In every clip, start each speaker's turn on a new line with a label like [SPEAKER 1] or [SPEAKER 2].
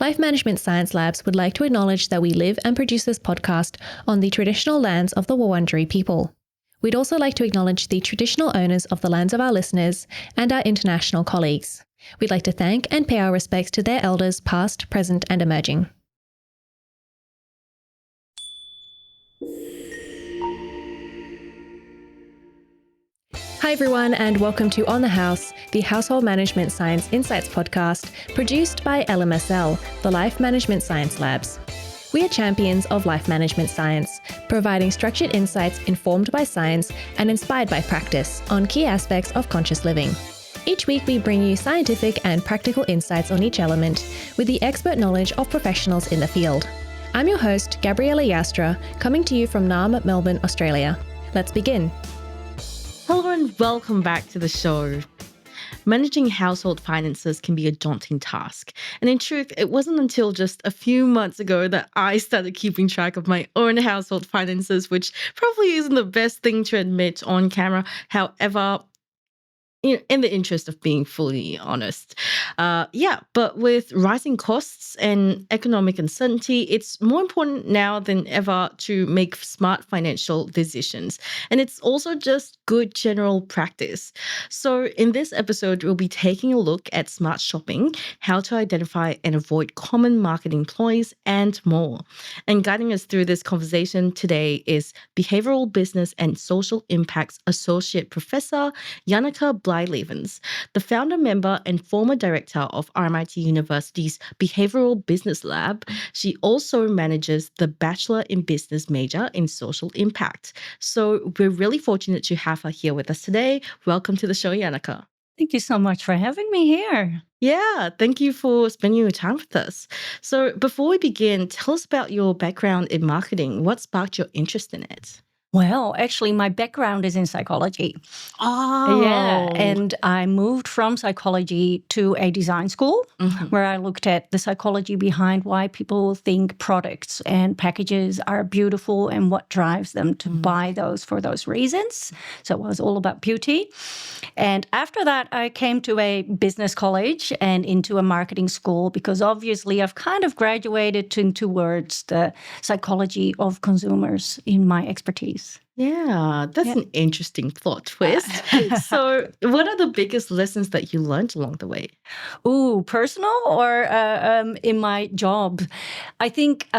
[SPEAKER 1] Life Management Science Labs would like to acknowledge that we live and produce this podcast on the traditional lands of the Wurundjeri people. We'd also like to acknowledge the traditional owners of the lands of our listeners and our international colleagues. We'd like to thank and pay our respects to their elders past, present and emerging. Hi everyone and welcome to On the House, the Household Management Science Insights podcast produced by LMSL, the Life Management Science Labs. We are champions of life management science, providing structured insights informed by science and inspired by practice on key aspects of conscious living. Each week we bring you scientific and practical insights on each element with the expert knowledge of professionals in the field. I'm your host, Gabriella Yastra, coming to you from NAM, Melbourne, Australia. Let's begin.
[SPEAKER 2] Hello and welcome back to the show. Managing household finances can be a daunting task. And in truth, it wasn't until just a few months ago that I started keeping track of my own household finances, which probably isn't the best thing to admit on camera. However, in the interest of being fully honest. But with rising costs and economic uncertainty, it's more important now than ever to make smart financial decisions. And it's also just good general practice. So in this episode, we'll be taking a look at smart shopping, how to identify and avoid common marketing ploys, and more. And guiding us through this conversation today is Behavioural Business and Social Impacts Associate Professor Janneke Blijlevens, the founder, member, and former director of RMIT University's Behavioural Business Lab. She also manages the Bachelor in Business major in Social Impact. So we're really fortunate to have her here with us today. Welcome to the show, Janneke.
[SPEAKER 3] Thank you so much for having me here.
[SPEAKER 2] Yeah, thank you for spending your time with us. So before we begin, tell us about your background in marketing. What sparked your interest in it?
[SPEAKER 3] Well, actually, my background is in psychology.
[SPEAKER 2] Oh.
[SPEAKER 3] Yeah, and I moved from psychology to a design school where I looked at the psychology behind why people think products and packages are beautiful and what drives them to buy those for those reasons. So it was all about beauty. And after that, I came to a business college and into a marketing school because obviously I've kind of graduated towards the psychology of consumers in my expertise.
[SPEAKER 2] Yeah, that's an interesting plot twist. So what are the biggest lessons that you learned along the way?
[SPEAKER 3] Ooh, personal or in my job? I think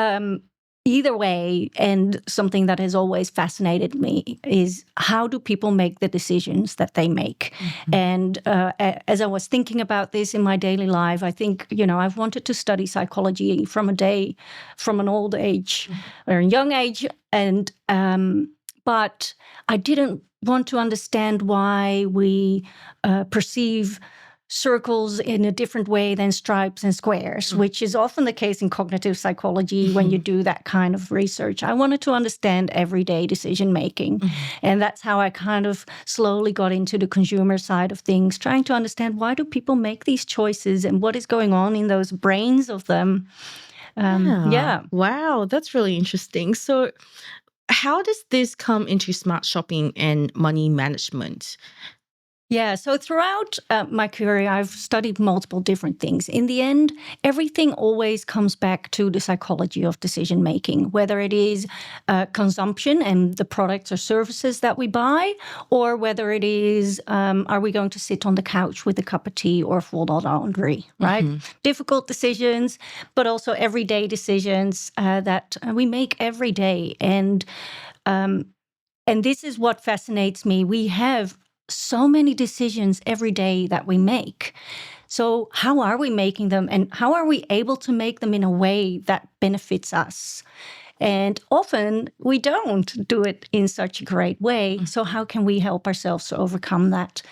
[SPEAKER 3] either way, and something that has always fascinated me is how do people make the decisions that they make? And as I was thinking about this in my daily life, I think, I've wanted to study psychology from an old age or a young age. And but I didn't want to understand why we perceive circles in a different way than stripes and squares, which is often the case in cognitive psychology when you do that kind of research. I wanted to understand everyday decision making. And that's how I kind of slowly got into the consumer side of things, trying to understand why do people make these choices and what is going on in those brains of them.
[SPEAKER 2] Wow, that's really interesting. So how does this come into smart shopping and money management?
[SPEAKER 3] Yeah, so throughout my career, I've studied multiple different things. In the end, everything always comes back to the psychology of decision making, whether it is consumption and the products or services that we buy, or whether it is, are we going to sit on the couch with a cup of tea or fold our laundry, right? Difficult decisions, but also everyday decisions that we make every day. And this is what fascinates me. We have so many decisions every day that we make. So how are we making them and how are we able to make them in a way that benefits us? And often we don't do it in such a great way. So how can we help ourselves to overcome that?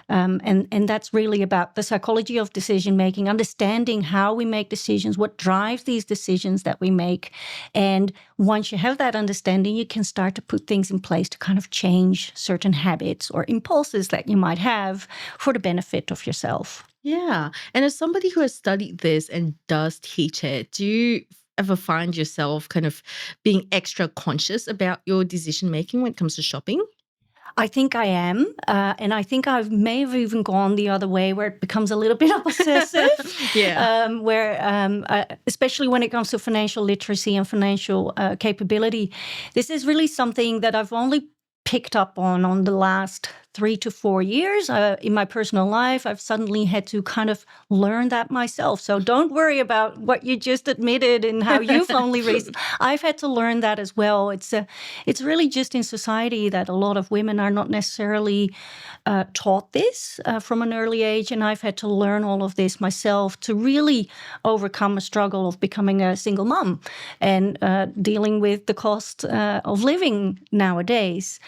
[SPEAKER 3] And that's really about the psychology of decision making, understanding how we make decisions, what drives these decisions that we make. And once you have that understanding, you can start to put things in place to kind of change certain habits or impulses that you might have for the benefit of yourself.
[SPEAKER 2] Yeah. And as somebody who has studied this and does teach it, do you ever find yourself kind of being extra conscious about your decision making when it comes to shopping?
[SPEAKER 3] I think I am. And I think I may have even gone the other way where it becomes a little bit obsessive. Especially when it comes to financial literacy and financial capability. This is really something that I've only picked up on the last 3 to 4 years. In my personal life, I've suddenly had to kind of learn that myself. So don't worry about what you just admitted and how you've only recently. I've had to learn that as well. It's really just in society that a lot of women are not necessarily taught this from an early age. And I've had to learn all of this myself to really overcome a struggle of becoming a single mom and dealing with the cost of living nowadays.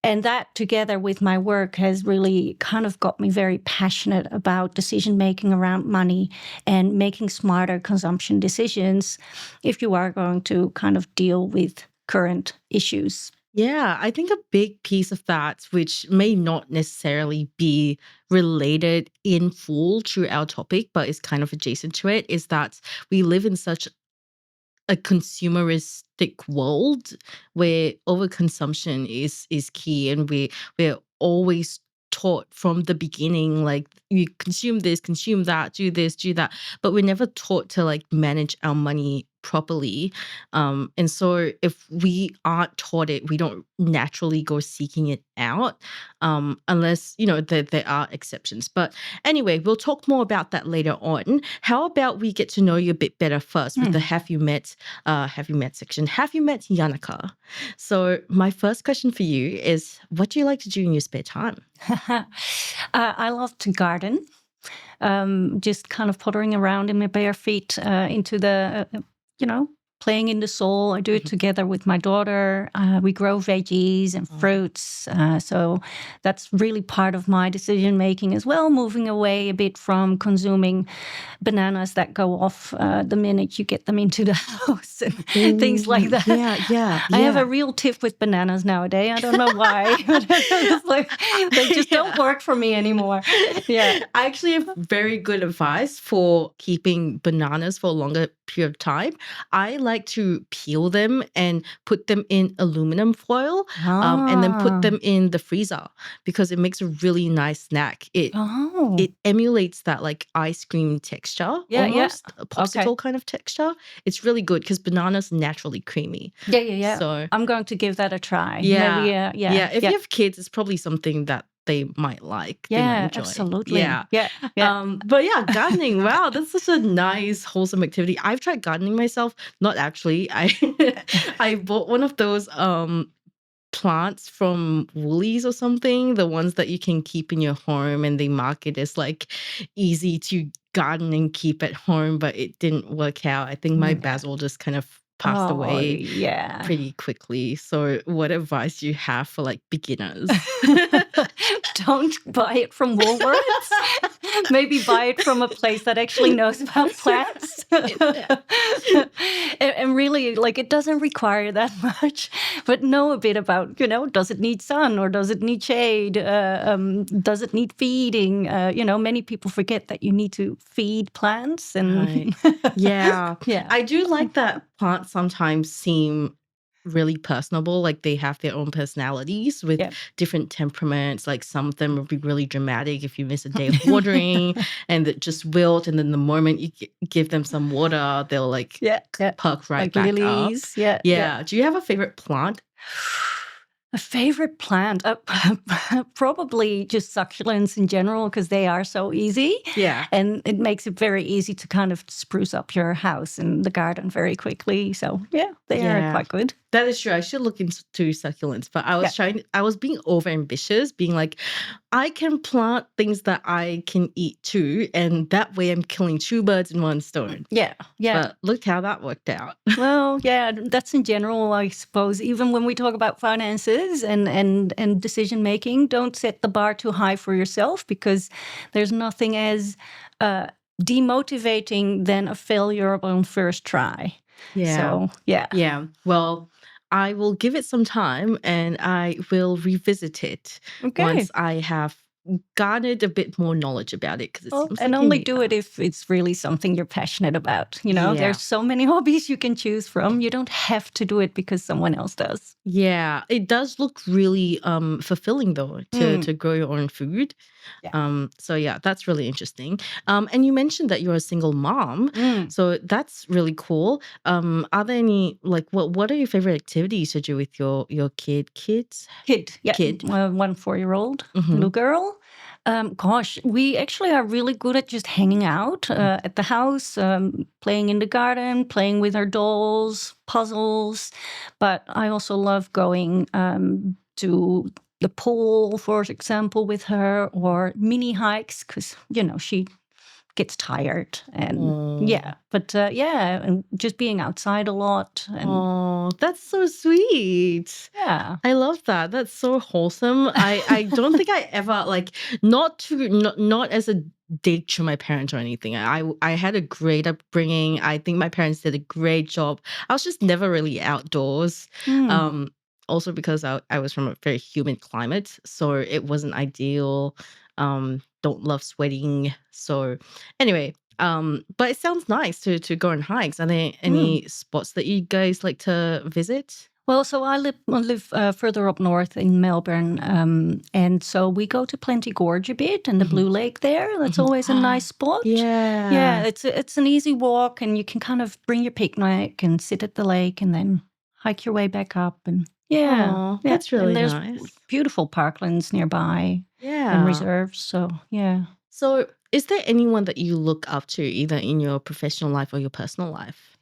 [SPEAKER 3] And that, together with my work, has really kind of got me very passionate about decision-making around money and making smarter consumption decisions if you are going to kind of deal with current issues.
[SPEAKER 2] Yeah, I think a big piece of that, which may not necessarily be related in full to our topic, but is kind of adjacent to it, is that we live in such a consumeristic world where overconsumption is key, and we're always taught from the beginning, like, you consume this, consume that, do this, do that, but we're never taught to like manage our money properly. And so if we aren't taught it, we don't naturally go seeking it out, unless, there are exceptions. But anyway, we'll talk more about that later on. How about we get to know you a bit better first with the Have you met section. Have you met Janneke? So my first question for you is, what do you like to do in your spare time?
[SPEAKER 3] I love to garden. Just kind of pottering around in my bare feet into the, playing in the soil. I do it together with my daughter. We grow veggies and fruits. So that's really part of my decision making as well, moving away a bit from consuming bananas that go off the minute you get them into the house and things like that.
[SPEAKER 2] Yeah.
[SPEAKER 3] I have a real tiff with bananas nowadays. I don't know why. It's like, they just don't work for me anymore. Yeah.
[SPEAKER 2] I actually have very good advice for keeping bananas for a longer period of time. I like to peel them and put them in aluminum foil, and then put them in the freezer because it makes a really nice snack. It emulates that like ice cream texture, almost a popsicle kind of texture. It's really good because bananas are naturally creamy.
[SPEAKER 3] Yeah.
[SPEAKER 2] So
[SPEAKER 3] I'm going to give that a try.
[SPEAKER 2] Yeah.
[SPEAKER 3] Maybe,
[SPEAKER 2] If you have kids, it's probably something that they might like. They might enjoy.
[SPEAKER 3] Absolutely.
[SPEAKER 2] Yeah. But gardening. Wow, that's such a nice, wholesome activity. I've tried gardening myself. Not actually. I bought one of those plants from Woolies or something. The ones that you can keep in your home, and they market as like easy to garden and keep at home, but it didn't work out. I think my basil just kind of passed away pretty quickly. So what advice do you have for like beginners?
[SPEAKER 3] Don't buy it from Woolworths. Maybe buy it from a place that actually knows about plants. And really, like, it doesn't require that much, but know a bit about, does it need sun or does it need shade? Does it need feeding? Many people forget that you need to feed plants. And
[SPEAKER 2] Yeah. I do like that plants sometimes seem really personable, like they have their own personalities with different temperaments. Like some of them will be really dramatic if you miss a day of watering and it just wilt, and then the moment you give them some water, they'll like perk right
[SPEAKER 3] like
[SPEAKER 2] back
[SPEAKER 3] lilies.
[SPEAKER 2] up. Do you have a favorite plant?
[SPEAKER 3] A favorite plant? Probably just succulents in general, because they are so easy.
[SPEAKER 2] Yeah.
[SPEAKER 3] And it makes it very easy to kind of spruce up your house and the garden very quickly. So, they are quite good.
[SPEAKER 2] That is true. I should look into succulents, but I was being over ambitious, being like, I can plant things that I can eat too, and that way I'm killing 2 birds in 1 stone.
[SPEAKER 3] Yeah.
[SPEAKER 2] But look how that worked out.
[SPEAKER 3] Well, that's in general, I suppose. Even when we talk about finances and decision making, don't set the bar too high for yourself, because there's nothing as demotivating than a failure on first try.
[SPEAKER 2] Yeah.
[SPEAKER 3] So,
[SPEAKER 2] Well, I will give it some time and I will revisit it once I have garnered a bit more knowledge about it because it
[SPEAKER 3] Well,
[SPEAKER 2] seems
[SPEAKER 3] and
[SPEAKER 2] like you
[SPEAKER 3] only
[SPEAKER 2] need
[SPEAKER 3] do
[SPEAKER 2] that.
[SPEAKER 3] it if it's really something you're passionate about.
[SPEAKER 2] Yeah.
[SPEAKER 3] There's so many hobbies you can choose from. You don't have to do it because someone else does.
[SPEAKER 2] Yeah, it does look really fulfilling though
[SPEAKER 3] Mm,
[SPEAKER 2] to grow your own food.
[SPEAKER 3] yeah.
[SPEAKER 2] So yeah, that's really interesting. And you mentioned that you're a single mom,
[SPEAKER 3] Mm.
[SPEAKER 2] so that's really cool. Are there any like what are your favorite activities to do with your kids?
[SPEAKER 3] Kid, yeah,
[SPEAKER 2] Kid.
[SPEAKER 3] 1 4-year-old
[SPEAKER 2] Mm-hmm.
[SPEAKER 3] little girl. Gosh, we actually are really good at just hanging out at the house, playing in the garden, playing with our dolls, puzzles. But I also love going to the pool, for example, with her, or mini hikes because she gets tired. And
[SPEAKER 2] Oh.
[SPEAKER 3] yeah, but and just being outside a lot. And
[SPEAKER 2] Oh, that's so sweet.
[SPEAKER 3] yeah.
[SPEAKER 2] I love that. That's so wholesome. I don't think I ever like not as a dig to my parents or anything. I had a great upbringing. I think my parents did a great job. I was just never really outdoors.
[SPEAKER 3] Mm.
[SPEAKER 2] Um Also because I was from a very humid climate, so it wasn't ideal. Don't love sweating. So anyway, but it sounds nice to go on hikes. Are there
[SPEAKER 3] Mm.
[SPEAKER 2] any spots that you guys like to visit?
[SPEAKER 3] Well, so I live further up north in Melbourne, and so we go to Plenty Gorge a bit and the
[SPEAKER 2] Mhm,
[SPEAKER 3] Blue Lake there. That's
[SPEAKER 2] mhm.
[SPEAKER 3] always a nice spot. Yeah,
[SPEAKER 2] Yeah.
[SPEAKER 3] it's an easy walk, and you can kind of bring your picnic and sit at the lake, and then hike your way back up. And yeah,
[SPEAKER 2] Oh,
[SPEAKER 3] yeah,
[SPEAKER 2] that's
[SPEAKER 3] and
[SPEAKER 2] really
[SPEAKER 3] there's
[SPEAKER 2] nice.
[SPEAKER 3] beautiful parklands nearby and
[SPEAKER 2] Yeah.
[SPEAKER 3] reserves. So yeah.
[SPEAKER 2] So, is there anyone that you look up to either in your professional life or your personal life?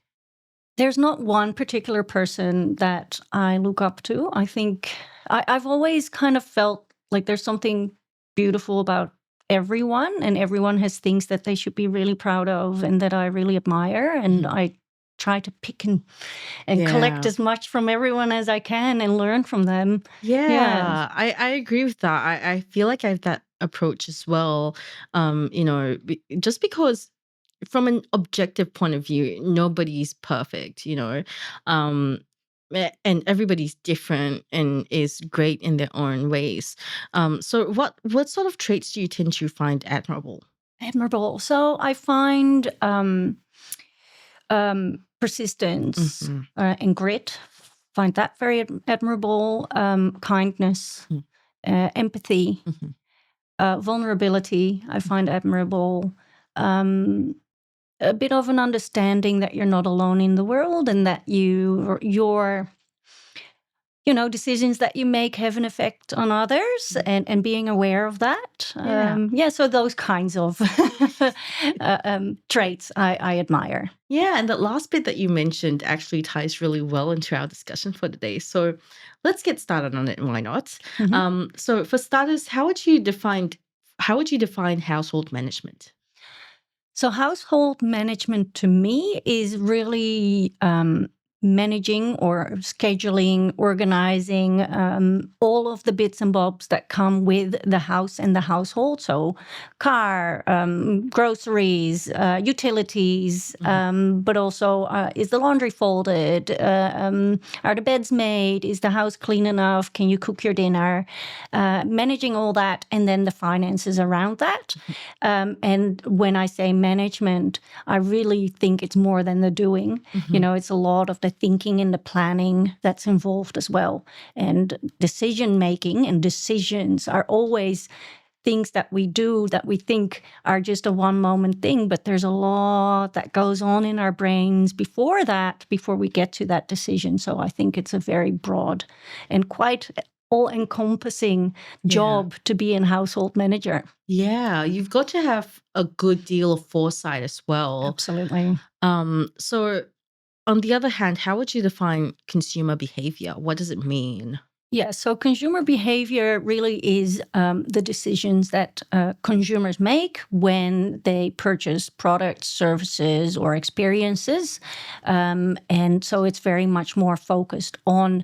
[SPEAKER 3] There's not one particular person that I look up to. I think I've always kind of felt like there's something beautiful about everyone, and everyone has things that they should be really proud of and that I really admire. And
[SPEAKER 2] Mhm.
[SPEAKER 3] I try to pick and collect
[SPEAKER 2] Yeah.
[SPEAKER 3] as much from everyone as I can and learn from them. Yeah.
[SPEAKER 2] Yeah, I agree with that. I feel like I have that approach as well. Just because from an objective point of view, nobody's perfect, and everybody's different and is great in their own ways. So what sort of traits do you tend to find admirable?
[SPEAKER 3] Admirable. So I find persistence
[SPEAKER 2] Hmm.
[SPEAKER 3] and grit. Find that very admirable. Kindness, empathy,
[SPEAKER 2] Hmm.
[SPEAKER 3] vulnerability. I find admirable. Um, a bit of an understanding that you're not alone in the world, and that your decisions that you make have an effect on others, and being aware of that.
[SPEAKER 2] Yeah.
[SPEAKER 3] Yeah, so those kinds of traits I admire.
[SPEAKER 2] Yeah, and that last bit that you mentioned actually ties really well into our discussion for today. So let's get started on it. Why not?
[SPEAKER 3] Mhm.
[SPEAKER 2] So for starters, how would you define household management?
[SPEAKER 3] So, household management to me is really managing or scheduling, organizing all of the bits and bobs that come with the house and the household. So, car, groceries, utilities,
[SPEAKER 2] Mhm.
[SPEAKER 3] but also is the laundry folded? Are the beds made? Is the house clean enough? Can you cook your dinner? Managing all that, and then the finances around that. And when I say management, I really think it's more than the doing.
[SPEAKER 2] Mhm.
[SPEAKER 3] It's a lot of the thinking and the planning that's involved as well. And decision making and decisions are always things that we do that we think are just a one moment thing, but there's a lot that goes on in our brains before that, before we get to that decision. So I think it's a very broad and quite all encompassing
[SPEAKER 2] Yeah.
[SPEAKER 3] job to be a household manager.
[SPEAKER 2] Yeah, you've got to have a good deal of foresight as well.
[SPEAKER 3] Absolutely.
[SPEAKER 2] So on the other hand, how would you define consumer behavior? What does it mean?
[SPEAKER 3] Yeah, so consumer behavior really is the decisions that consumers make when they purchase products, services, or experiences. And so it's very much more focused on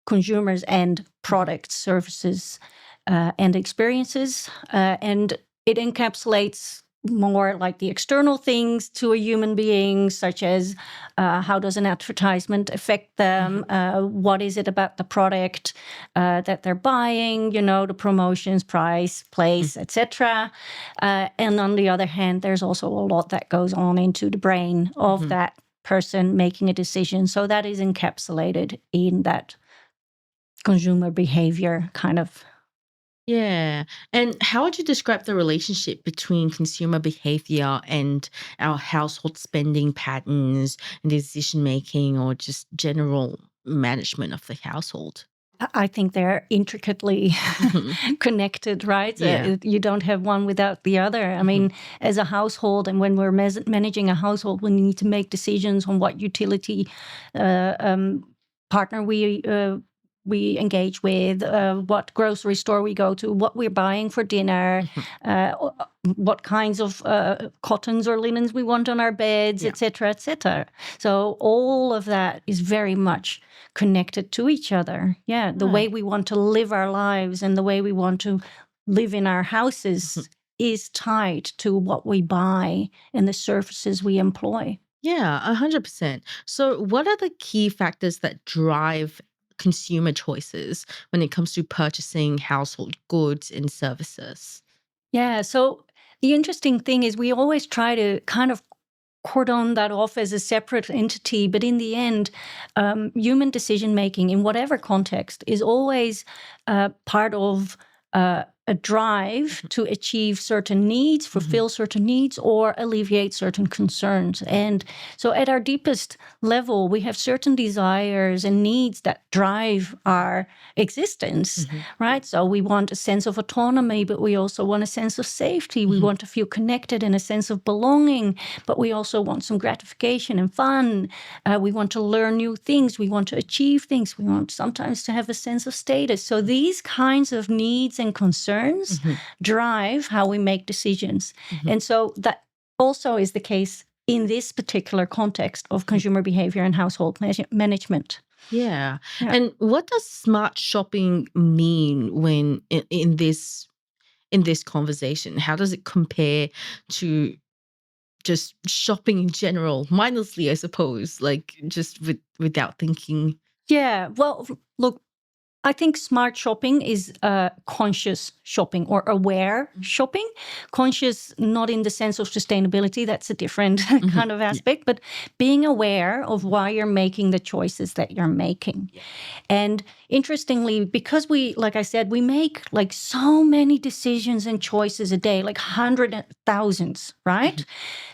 [SPEAKER 3] consumers and products, services, and experiences. And it encapsulates more like the external things to a human being, such as how does an advertisement affect them? What is it about the product that they're buying? The promotions, price, place, etc. And on the other hand, there's also a lot that goes on into the brain of that person making a decision. So that is encapsulated in that consumer behavior kind of.
[SPEAKER 2] Yeah. And how would you describe the relationship between consumer behavior and our household spending patterns and decision making or just general management of the household?
[SPEAKER 3] I think they're intricately connected, right?
[SPEAKER 2] Yeah.
[SPEAKER 3] You don't have one without the other. I mean, as a household, and when we're managing a household, we need to make decisions on what utility partner we engage with, what grocery store we go to, what we're buying for dinner, what kinds of cottons or linens we want on our beds, et cetera, et cetera. So all of that is very much connected to each other. Yeah, the way we want to live our lives and the way we want to live in our houses is tied to what we buy and the services we employ.
[SPEAKER 2] Yeah, 100%. So, what are the key factors that drive consumer choices when it comes to purchasing household goods and services?
[SPEAKER 3] Yeah, so the interesting thing is we always try to kind of cordon that off as a separate entity, but in the end, human decision making in whatever context is always part of a drive to achieve certain needs, fulfill certain needs, or alleviate certain concerns. And so at our deepest level, we have certain desires and needs that drive our existence, right? So we want a sense of autonomy, but we also want a sense of safety. We want to feel connected and a sense of belonging, but we also want some gratification and fun. We want to learn new things. We want to achieve things. We want sometimes to have a sense of status. So these kinds of needs and concerns drive how we make decisions. And so that also is the case in this particular context of consumer behavior and household management.
[SPEAKER 2] Yeah. And what does smart shopping mean when in this conversation? How does it compare to just shopping in general, mindlessly, I suppose, like just without thinking?
[SPEAKER 3] Yeah, well, look, I think smart shopping is conscious shopping or aware shopping. Conscious, not in the sense of sustainability, that's a different kind of aspect, but being aware of why you're making the choices that you're making. And interestingly, because we, like I said, we make like so many decisions and choices a day, like hundreds and thousands, right?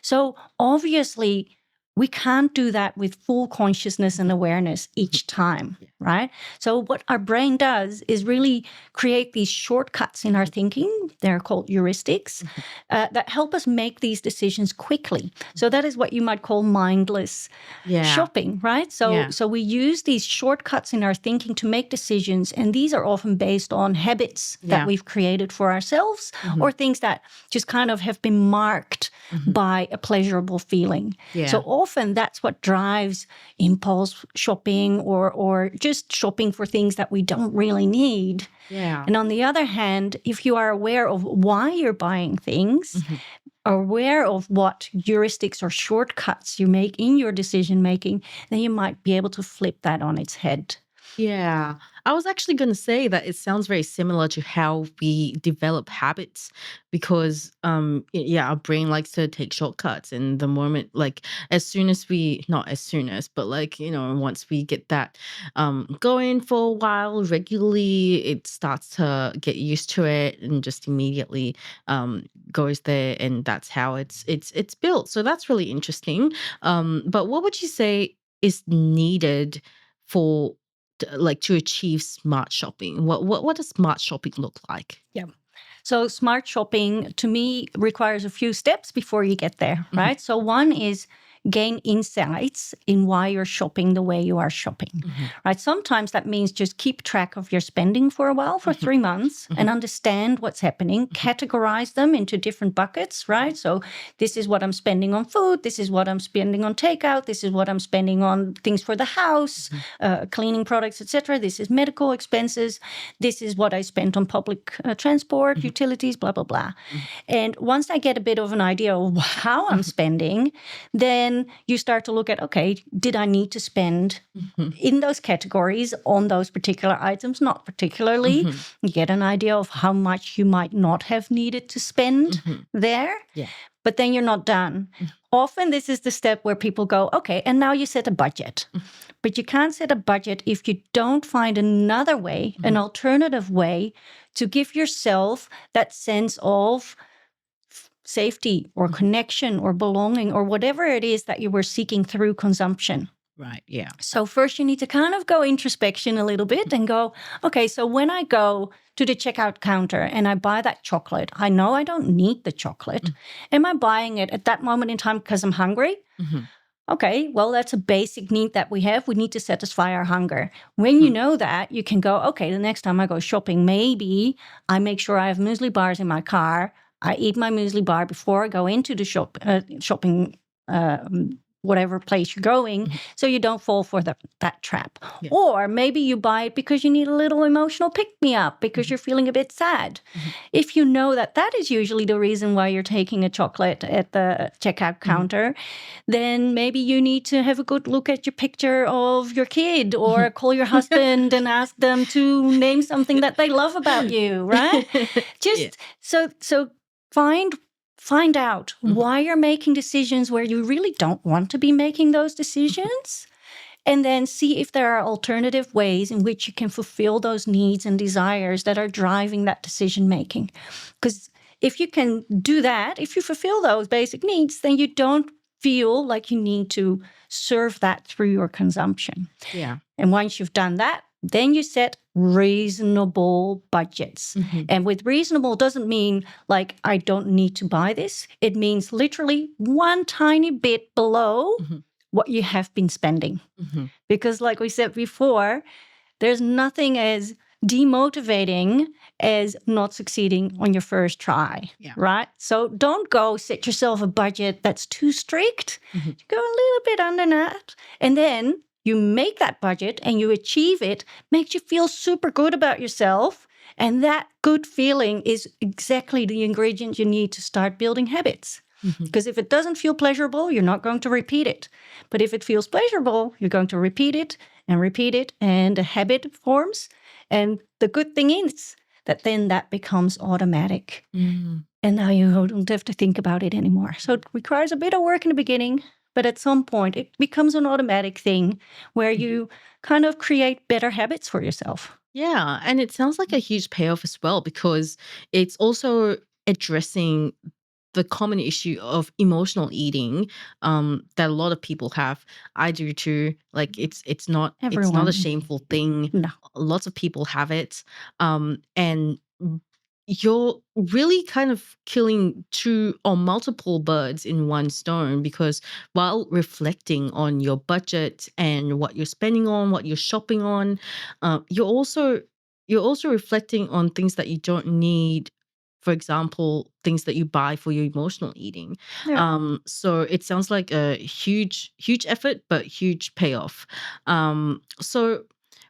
[SPEAKER 3] So obviously, we can't do that with full consciousness and awareness each time, right? So what our brain does is really create these shortcuts in our thinking. They're called heuristics that help us make these decisions quickly. So that is what you might call mindless shopping, right? So we use these shortcuts in our thinking to make decisions, and these are often based on habits that we've created for ourselves or things that just kind of have been marked by a pleasurable feeling. So often that's what drives impulse shopping or just shopping for things that we don't really need. And on the other hand, if you are aware of why you're buying things, aware of what heuristics or shortcuts you make in your decision making, then you might be able to flip that on its head.
[SPEAKER 2] Yeah. I was actually going to say that it sounds very similar to how we develop habits because, our brain likes to take shortcuts. And the moment, like, not as soon as, but like, once we get that going for a while regularly, it starts to get used to it and just immediately goes there. And that's how it's built. So that's really interesting. But what would you say is needed for to achieve smart shopping? What does smart shopping look like?
[SPEAKER 3] Yeah. So smart shopping, to me, requires a few steps before you get there, right? So one is gain insights in why you're shopping the way you are shopping, right? Sometimes that means just keep track of your spending for a while, for 3 months, and understand what's happening, categorize them into different buckets, right? So this is what I'm spending on food, this is what I'm spending on takeout, this is what I'm spending on things for the house, cleaning products, etc. This is medical expenses, this is what I spent on public transport, utilities, blah, blah, blah. And once I get a bit of an idea of how I'm spending, then you start to look at, okay, did I need to spend in those categories on those particular items? Not particularly. You get an idea of how much you might not have needed to spend there.
[SPEAKER 2] Yeah.
[SPEAKER 3] But then you're not done. Often this is the step where people go, okay, and now you set a budget. But you can't set a budget if you don't find another way, an alternative way to give yourself that sense of safety or connection or belonging or whatever it is that you were seeking through consumption.
[SPEAKER 2] Right. Yeah.
[SPEAKER 3] So first you need to kind of go introspection a little bit and go, okay, so when I go to the checkout counter and I buy that chocolate, I know I don't need the chocolate. Am I buying it at that moment in time because I'm hungry? Okay, well, that's a basic need that we have. We need to satisfy our hunger. When you know that, you can go, okay, the next time I go shopping, maybe I make sure I have muesli bars in my car. I eat my muesli bar before I go into the shopping whatever place you're going, so you don't fall for that trap.
[SPEAKER 2] Yeah.
[SPEAKER 3] Or maybe you buy it because you need a little emotional pick-me-up because you're feeling a bit sad. If you know that that is usually the reason why you're taking a chocolate at the checkout counter, then maybe you need to have a good look at your picture of your kid or call your husband and ask them to name something that they love about you, right? So find out why you're making decisions where you really don't want to be making those decisions, and then see if there are alternative ways in which you can fulfill those needs and desires that are driving that decision making. Because if you can do that, if you fulfill those basic needs, then you don't feel like you need to serve that through your consumption.
[SPEAKER 2] Yeah.
[SPEAKER 3] And once you've done that, then you set reasonable budgets. And with reasonable doesn't mean like, I don't need to buy this. It means literally one tiny bit below what you have been spending. Because like we said before, there's nothing as demotivating as not succeeding on your first try, right? So don't go set yourself a budget that's too strict. Go a little bit under that. And then you make that budget and you achieve it, makes you feel super good about yourself. And that good feeling is exactly the ingredient you need to start building habits. Because if it doesn't feel pleasurable, you're not going to repeat it. But if it feels pleasurable, you're going to repeat it, and a habit forms. And the good thing is that then that becomes automatic. And now you don't have to think about it anymore. So it requires a bit of work in the beginning. But at some point, it becomes an automatic thing where you kind of create better habits for yourself.
[SPEAKER 2] Yeah. And it sounds like a huge payoff as well, because it's also addressing the common issue of emotional eating that a lot of people have. I do too. Like it's not
[SPEAKER 3] Everyone.
[SPEAKER 2] a shameful thing.
[SPEAKER 3] No.
[SPEAKER 2] Lots of people have it. And you're really kind of killing two or multiple birds in one stone, because while reflecting on your budget and what you're spending on, what you're shopping on, you're also reflecting on things that you don't need. For example, things that you buy for your emotional eating.
[SPEAKER 3] Yeah.
[SPEAKER 2] So it sounds like a huge effort, but huge payoff. So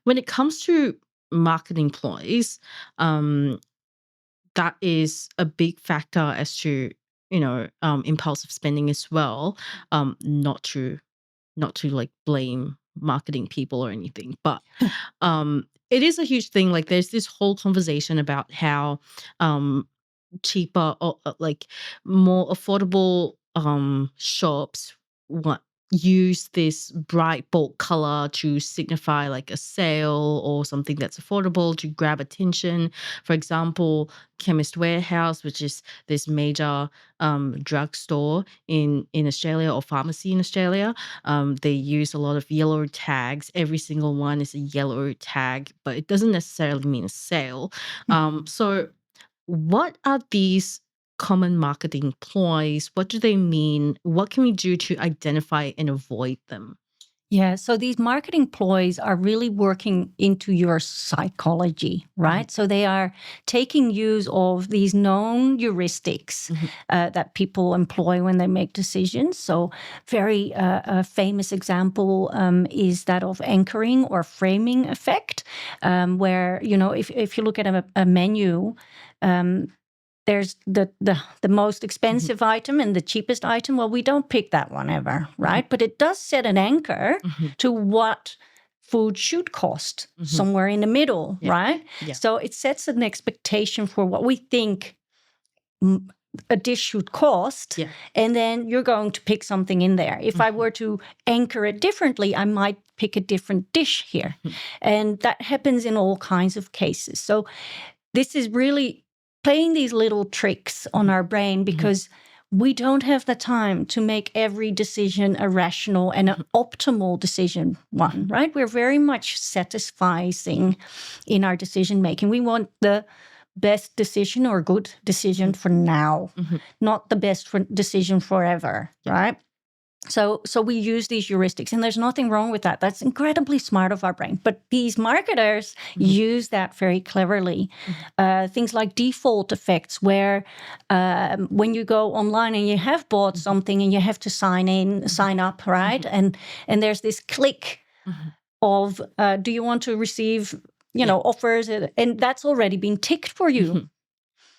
[SPEAKER 2] when it comes to marketing ploys, that is a big factor as to, impulsive spending as well. Not to like blame marketing people or anything, but it is a huge thing. Like there's this whole conversation about how cheaper or like more affordable shops use this bright bold color to signify like a sale or something that's affordable to grab attention. For example, Chemist Warehouse, which is this major drugstore in Australia, or pharmacy in Australia, they use a lot of yellow tags. Every single one is a yellow tag, but it doesn't necessarily mean a sale. So what are these common marketing ploys? What do they mean? What can we do to identify and avoid them?
[SPEAKER 3] Yeah, so these marketing ploys are really working into your psychology, right? So they are taking use of these known heuristics that people employ when they make decisions. So very a famous example is that of anchoring or framing effect, where, if you look at a menu, there's the most expensive item and the cheapest item. Well, we don't pick that one ever, right? But it does set an anchor to what food should cost somewhere in the middle, right?
[SPEAKER 2] Yeah.
[SPEAKER 3] So it sets an expectation for what we think a dish should cost, and then you're going to pick something in there. If I were to anchor it differently, I might pick a different dish here. And that happens in all kinds of cases. So this is really playing these little tricks on our brain because we don't have the time to make every decision a rational and an optimal decision one, right? We're very much satisficing in our decision making. We want the best decision or good decision for now, not the best decision forever, right? So we use these heuristics, and there's nothing wrong with that. That's incredibly smart of our brain. But these marketers use that very cleverly. Things like default effects, where when you go online and you have bought something and you have to sign up, right? And there's this click of, do you want to receive, offers? And that's already been ticked for you.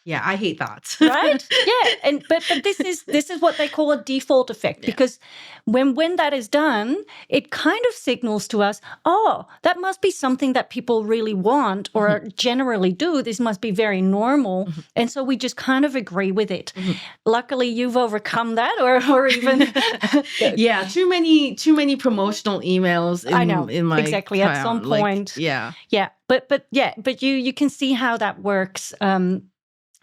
[SPEAKER 2] Yeah, I hate that.
[SPEAKER 3] Right? Yeah. And but this is what they call a default effect, because when that is done, it kind of signals to us, oh, that must be something that people really want or generally do. This must be very normal. And so we just kind of agree with it. Luckily, you've overcome that, or even
[SPEAKER 2] too many promotional emails in my
[SPEAKER 3] exactly
[SPEAKER 2] account.
[SPEAKER 3] At some point. But you can see how that works.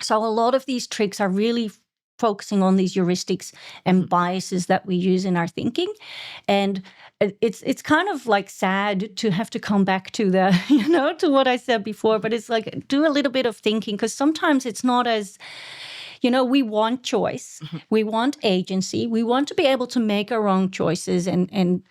[SPEAKER 3] So a lot of these tricks are really focusing on these heuristics and biases that we use in our thinking. And it's kind of like sad to have to come back to to what I said before, but it's like, do a little bit of thinking, because sometimes it's not as, we want choice, we want agency, we want to be able to make our own choices. And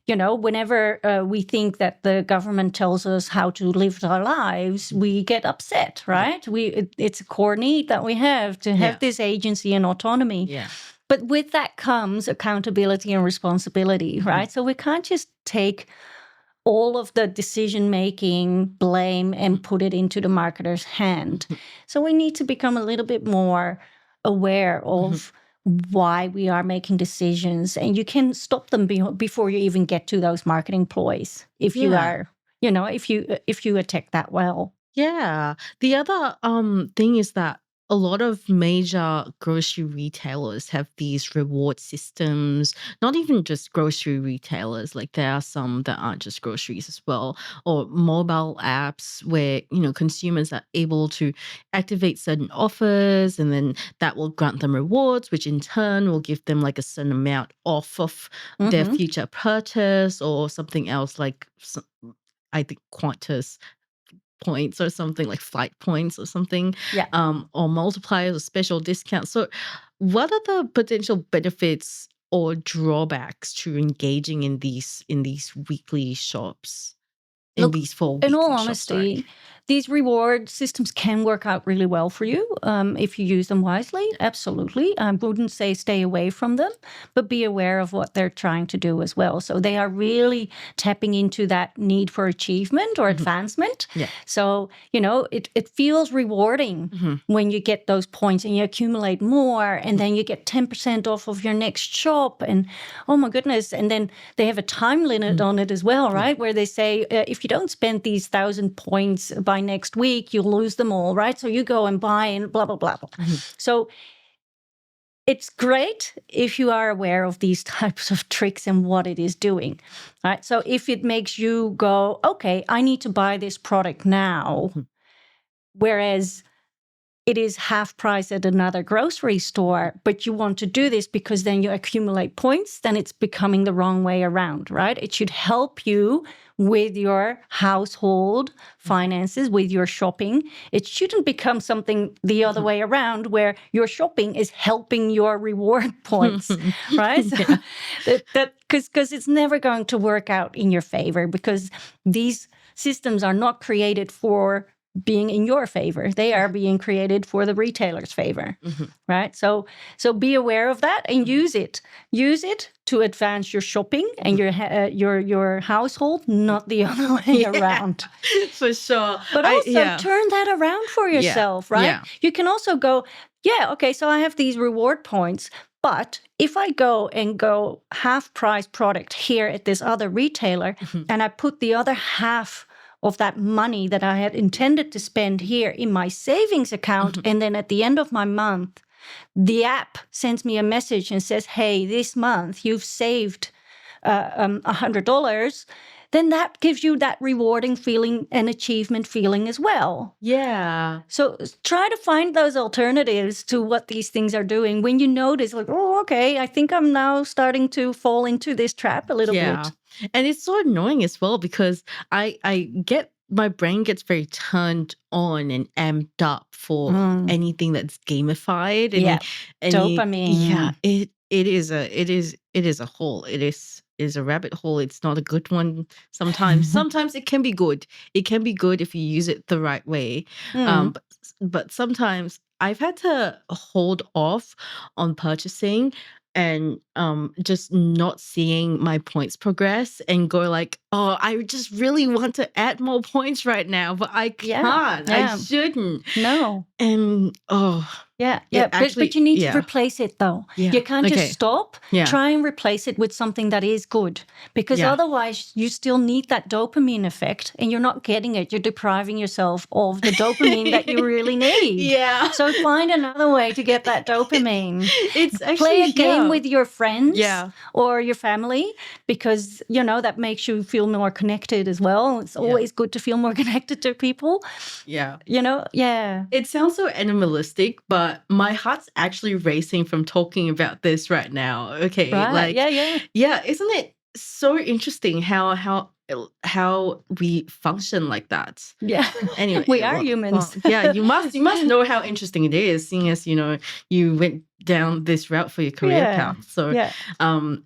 [SPEAKER 3] whenever we think that the government tells us how to live our lives, we get upset, right? It's a core need that we have to have this agency and autonomy.
[SPEAKER 2] Yeah.
[SPEAKER 3] But with that comes accountability and responsibility, right? So we can't just take all of the decision-making blame and put it into the marketer's hand. So we need to become a little bit more aware of why we are making decisions, and you can stop them before you even get to those marketing ploys if you are, if you attack that well.
[SPEAKER 2] Yeah. The other thing is that a lot of major grocery retailers have these reward systems, not even just grocery retailers, like there are some that aren't just groceries as well, or mobile apps where, consumers are able to activate certain offers, and then that will grant them rewards, which in turn will give them like a certain amount off of their future purchase, or something else like, I think, Qantas points or something, like flight points or something, or multipliers or special discounts. So what are the potential benefits or drawbacks to engaging in these weekly shops?
[SPEAKER 3] Look,
[SPEAKER 2] these 4
[SPEAKER 3] in all
[SPEAKER 2] weekly shops,
[SPEAKER 3] honesty, these reward systems can work out really well for you if you use them wisely. Absolutely. I wouldn't say stay away from them, but be aware of what they're trying to do as well. So they are really tapping into that need for achievement or advancement.
[SPEAKER 2] Yeah.
[SPEAKER 3] So, it feels rewarding when you get those points and you accumulate more, and then you get 10% off of your next shop. And oh my goodness. And then they have a time limit on it as well, right? Where they say, if you don't spend these 1,000 points by next week, you'll lose them all, right? So you go and buy and blah, blah, blah. So it's great if you are aware of these types of tricks and what it is doing, right? So if it makes you go, okay, I need to buy this product now, whereas it is half price at another grocery store, but you want to do this because then you accumulate points, then it's becoming the wrong way around, right? It should help you with your household finances, with your shopping. It shouldn't become something the other way around where your shopping is helping your reward points, right?
[SPEAKER 2] Yeah.
[SPEAKER 3] Because it's never going to work out in your favor, because these systems are not created for being in your favor. They are being created for the retailer's favor, right? So be aware of that and use it. Use it to advance your shopping and your household, not the other way around.
[SPEAKER 2] For sure.
[SPEAKER 3] But also turn that around for yourself, right?
[SPEAKER 2] Yeah.
[SPEAKER 3] You can also go, okay, so I have these reward points, but if I go half price product here at this other retailer and I put the other half of that money that I had intended to spend here in my savings account, and then at the end of my month, the app sends me a message and says, hey, this month you've saved $100, then that gives you that rewarding feeling and achievement feeling as well.
[SPEAKER 2] Yeah.
[SPEAKER 3] So try to find those alternatives to what these things are doing when you notice, like, oh, okay, I think I'm now starting to fall into this trap a little bit.
[SPEAKER 2] And it's so annoying as well, because I get my brain gets very turned on and amped up for anything that's gamified. And
[SPEAKER 3] dopamine.
[SPEAKER 2] It is a hole. It is a rabbit hole. It's not a good one sometimes. Sometimes it can be good. It can be good if you use it the right way. But sometimes I've had to hold off on purchasing and just not seeing my points progress and go like, oh, I just really want to add more points right now, but I can't. I shouldn't.
[SPEAKER 3] No.
[SPEAKER 2] And
[SPEAKER 3] but you need to replace it though. You can't just stop. Try and replace it with something that is good, because otherwise you still need that dopamine effect and you're not getting it. You're depriving yourself of the dopamine that you really need. So find another way to get that dopamine.
[SPEAKER 2] It's actually
[SPEAKER 3] play a game with your friends
[SPEAKER 2] Yeah.
[SPEAKER 3] or your family, because that makes you feel more connected as well. It's always good to feel more connected to people.
[SPEAKER 2] It sounds so animalistic, but my heart's actually racing from talking about this right now. Okay.
[SPEAKER 3] Right.
[SPEAKER 2] Isn't it so interesting how we function like that?
[SPEAKER 3] Yeah.
[SPEAKER 2] Anyway,
[SPEAKER 3] we are humans.
[SPEAKER 2] You must know how interesting it is, seeing as you went down this route for your career path. So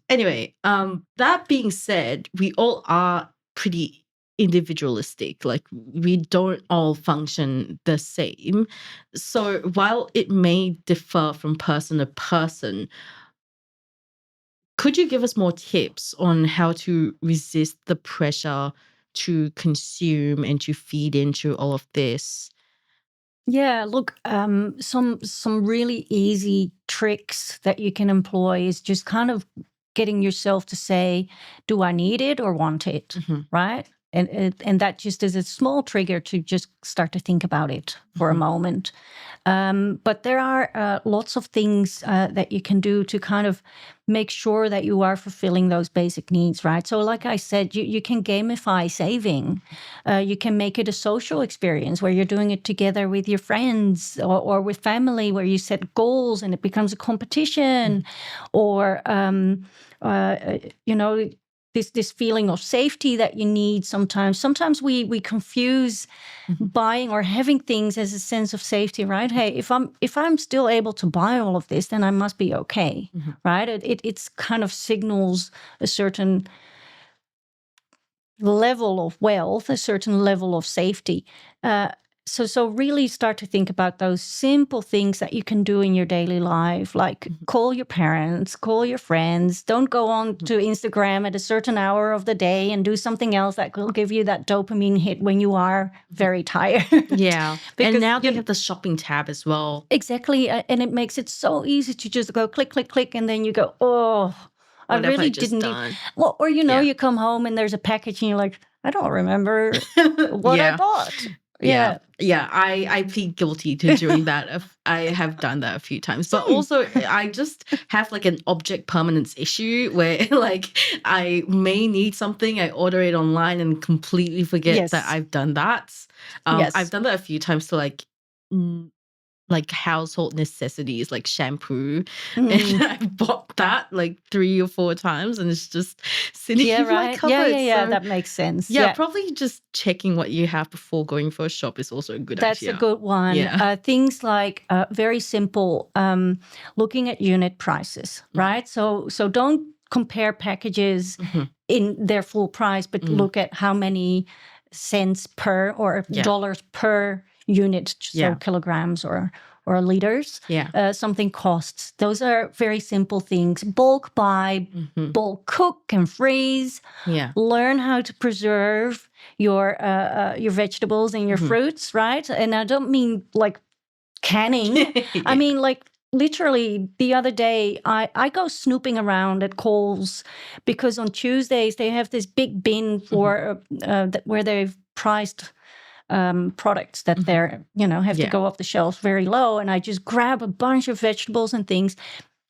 [SPEAKER 2] anyway, that being said, we all are pretty individualistic. Like, we don't all function the same. So while it may differ from person to person, could you give us more tips on how to resist the pressure to consume and to feed into all of this?
[SPEAKER 3] Yeah, look, some really easy tricks that you can employ is just kind of getting yourself to say, do I need it or want it, right? And that just is a small trigger to just start to think about it for a moment. But there are lots of things that you can do to kind of make sure that you are fulfilling those basic needs, right? So like I said, you can gamify saving. You can make it a social experience where you're doing it together with your friends or with family, where you set goals and it becomes a competition, or, this feeling of safety that you need sometimes. Sometimes we confuse buying or having things as a sense of safety, right? Hey, if I'm still able to buy all of this, then I must be okay, right? It's kind of signals a certain level of wealth, a certain level of safety. So really start to think about those simple things that you can do in your daily life, like call your parents, call your friends. Don't go on to Instagram at a certain hour of the day and do something else that will give you that dopamine hit when you are very tired.
[SPEAKER 2] Yeah. And now they have the shopping tab as well.
[SPEAKER 3] Exactly. And it makes it so easy to just go click, click, click, and then you go, oh, I really didn't. Well, or you come home and there's a package and you're like, I don't remember what I bought.
[SPEAKER 2] Yeah, I plead guilty to doing that. I have done that a few times. But also, I just have like an object permanence issue where like I may need something, I order it online and completely forget that I've done that. I've done that a few times to like like household necessities like shampoo, and I bought that like 3 or 4 times, and it's just sitting
[SPEAKER 3] Yeah,
[SPEAKER 2] in my
[SPEAKER 3] right.
[SPEAKER 2] cupboard.
[SPEAKER 3] Yeah.
[SPEAKER 2] So
[SPEAKER 3] That makes sense.
[SPEAKER 2] yeah, probably just checking what you have before going for a shop is also a good
[SPEAKER 3] That's a
[SPEAKER 2] idea.
[SPEAKER 3] good one.
[SPEAKER 2] Yeah.
[SPEAKER 3] Things like very simple, looking at unit prices, right? So don't compare packages in their full price, but look at how many cents per or dollars per unit, so kilograms or liters, something costs. Those are very simple things. Bulk buy, bulk cook and freeze.
[SPEAKER 2] Yeah.
[SPEAKER 3] Learn how to preserve your vegetables and your fruits, right? And I don't mean like canning. I mean like literally the other day I go snooping around at Coles because on Tuesdays they have this big bin for where they've priced products that they're have to go off the shelves very low, and I just grab a bunch of vegetables and things.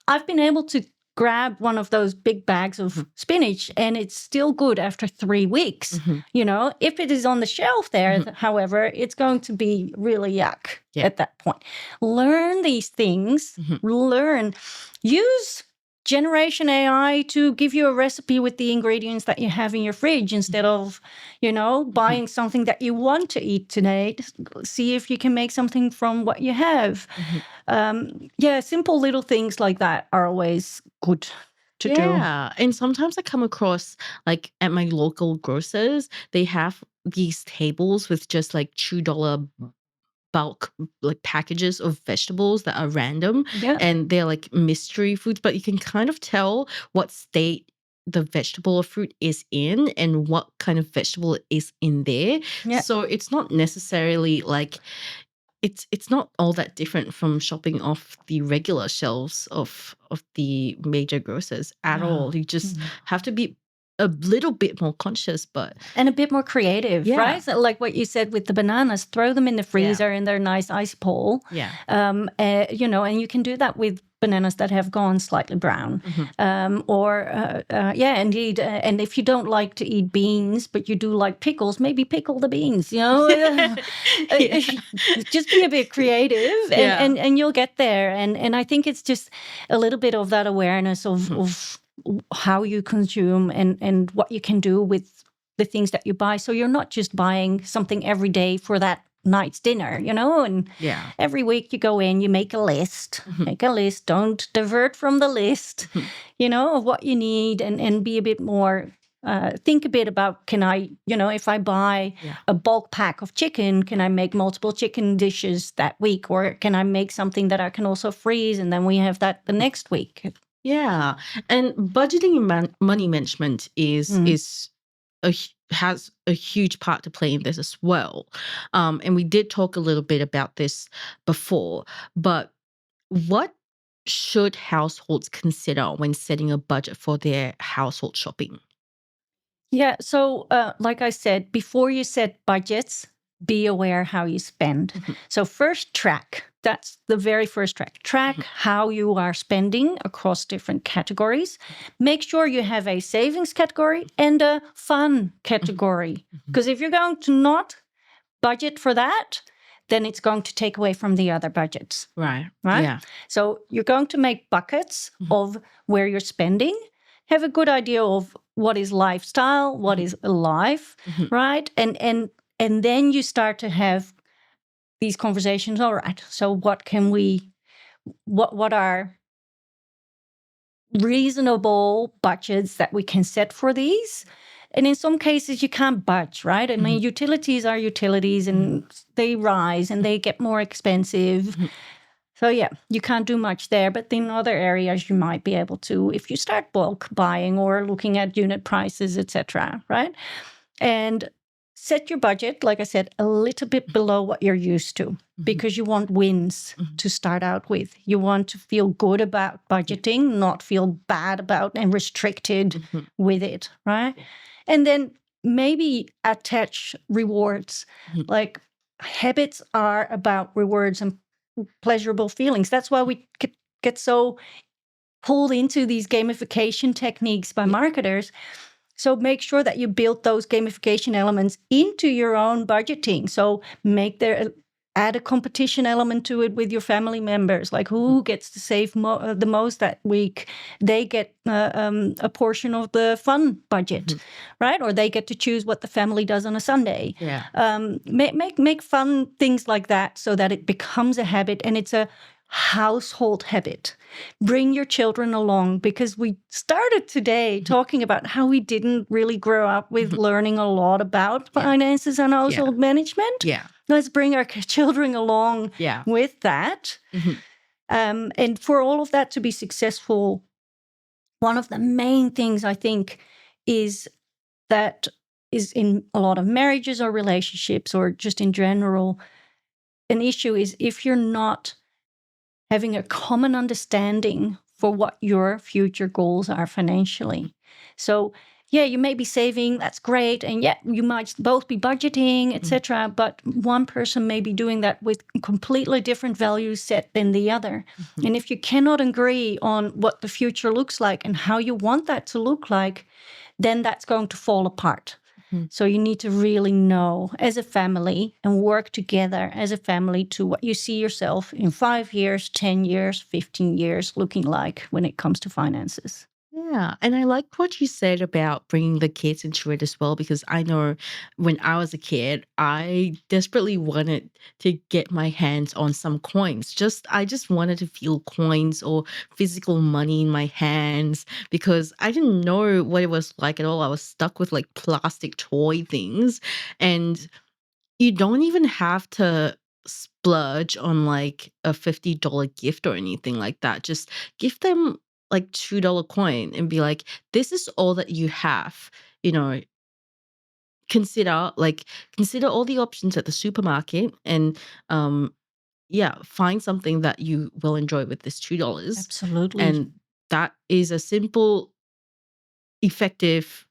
[SPEAKER 3] I've been able to grab one of those big bags of spinach and it's still good after 3 weeks. If it is on the shelf there, however, it's going to be really yuck at that point. Learn these things, use Generation AI to give you a recipe with the ingredients that you have in your fridge instead of, buying something that you want to eat today. See if you can make something from what you have. Simple little things like that are always good to do.
[SPEAKER 2] Yeah. And sometimes I come across, like at my local grocers, they have these tables with just like $2 bulk like packages of vegetables that are random, and they're like mystery foods, but you can kind of tell what state the vegetable or fruit is in and what kind of vegetable is in there. So it's not necessarily like it's not all that different from shopping off the regular shelves of the major grocers at all. You just have to be a little bit more conscious,
[SPEAKER 3] and a bit more creative, right? So like what you said with the bananas, throw them in the freezer in their nice ice bowl. And you can do that with bananas that have gone slightly brown. Indeed. And if you don't like to eat beans, but you do like pickles, maybe pickle the beans, Just be a bit creative and you'll get there. And I think it's just a little bit of that awareness of how you consume and what you can do with the things that you buy. So you're not just buying something every day for that night's dinner, and every week you go in, you make a list, don't divert from the list, of what you need and be a bit more, think a bit about, can I, if I buy a bulk pack of chicken, can I make multiple chicken dishes that week? Or can I make something that I can also freeze and then we have that the next week?
[SPEAKER 2] Yeah. And budgeting and money management has a huge part to play in this as well. And we did talk a little bit about this before, but what should households consider when setting a budget for their household shopping?
[SPEAKER 3] Yeah. So, like I said, before you set budgets, be aware how you spend. So first, track. That's the very first track. Track how you are spending across different categories. Make sure you have a savings category and a fun category. Because if you're going to not budget for that, then it's going to take away from the other budgets.
[SPEAKER 2] Right?
[SPEAKER 3] Yeah. So you're going to make buckets of where you're spending. Have a good idea of what is lifestyle, what is life, right? And then you start to have these conversations. All right, so what are reasonable budgets that we can set for these? And in some cases, you can't budge, right? I mean, utilities are utilities and they rise and they get more expensive. So yeah, you can't do much there. But in other areas, you might be able to if you start bulk buying or looking at unit prices, etc., right? And set your budget, like I said, a little bit below what you're used to because you want wins to start out with. You want to feel good about budgeting, not feel bad about and restricted with it, right? And then maybe attach rewards. Like habits are about rewards and pleasurable feelings. That's why we get so pulled into these gamification techniques by marketers. So make sure that you build those gamification elements into your own budgeting. So make add a competition element to it with your family members, like who gets to save the most that week. They get a portion of the fun budget, right? Or they get to choose what the family does on a Sunday.
[SPEAKER 2] Yeah.
[SPEAKER 3] Make fun things like that so that it becomes a habit, and it's a household habit. Bring your children along, because we started today talking about how we didn't really grow up with learning a lot about finances and household management.
[SPEAKER 2] Yeah.
[SPEAKER 3] Let's bring our children along with that. And for all of that to be successful, one of the main things I think is that is in a lot of marriages or relationships or just in general, an issue is if you're not having a common understanding for what your future goals are financially. So, yeah, you may be saving, that's great, and you might both be budgeting, etc. But one person may be doing that with a completely different value set than the other. And if you cannot agree on what the future looks like and how you want that to look like, then that's going to fall apart. So you need to really know as a family and work together as a family to what you see yourself in 5 years, 10 years, 15 years looking like when it comes to finances.
[SPEAKER 2] Yeah. And I like what you said about bringing the kids into it as well, because I know when I was a kid, I desperately wanted to get my hands on some coins. I just wanted to feel coins or physical money in my hands, because I didn't know what it was like at all. I was stuck with like plastic toy things, and you don't even have to splurge on like a $50 gift or anything like that. Just give them like $2 coin and be like, this is all that you have. Consider all the options at the supermarket, and find something that you will enjoy with this $2.
[SPEAKER 3] Absolutely.
[SPEAKER 2] And that is a simple, effective,